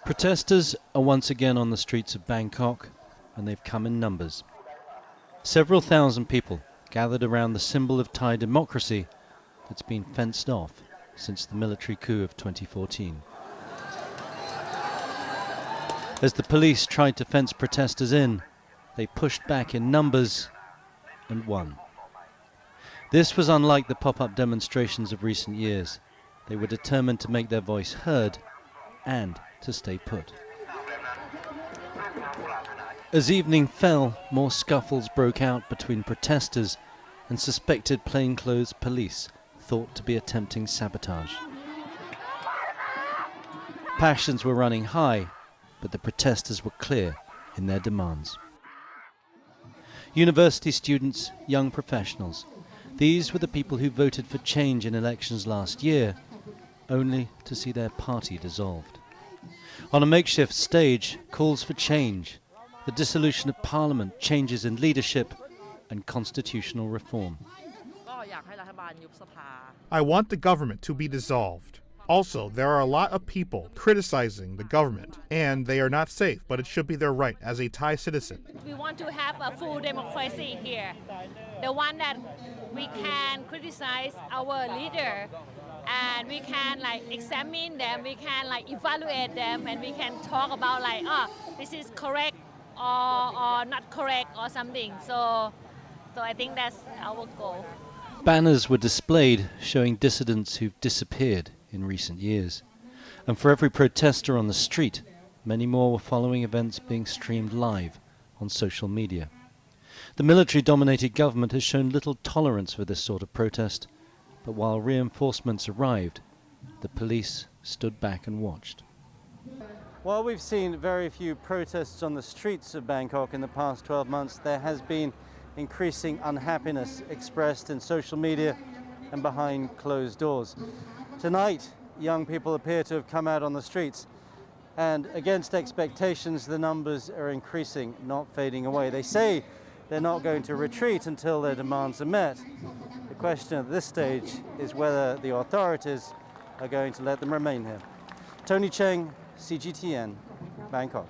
Protesters are once again on the streets of Bangkok, and they've come in numbers. Several thousand people gathered around the symbol of Thai democracy that's been fenced off since the military coup of 2014. As the police tried to fence protesters in, they pushed back in numbers and won. This was unlike the pop-up demonstrations of recent years. They were determined to make their voice heard and to stay put. As evening fell, more scuffles broke out between protesters and suspected plainclothes police thought to be attempting sabotage. Passions were running high, but the protesters were clear in their demands. University students, young professionals, these were the people who voted for change in elections last year, only to see their party dissolved. On a makeshift stage, calls for change, the dissolution of parliament, changes in leadership, and constitutional reform. I want the government to be dissolved. Also, there are a lot of people criticizing the government, and they are not safe, but it should be their right as a Thai citizen. We want to have a full democracy here. The one that we can criticize our leader, and we can examine them, we can evaluate them, and we can talk about this is correct or not correct or something. So I think that's our goal. Banners were displayed showing dissidents who've disappeared in recent years. And for every protester on the street, many more were following events being streamed live on social media. The military-dominated government has shown little tolerance for this sort of protest, but while reinforcements arrived, the police stood back and watched. While we've seen very few protests on the streets of Bangkok in the past 12 months, there has been increasing unhappiness expressed in social media and behind closed doors. Tonight, young people appear to have come out on the streets, and against expectations, the numbers are increasing, not fading away. They say they're not going to retreat until their demands are met. The question at this stage is whether the authorities are going to let them remain here. Tony Cheng, CGTN, Bangkok.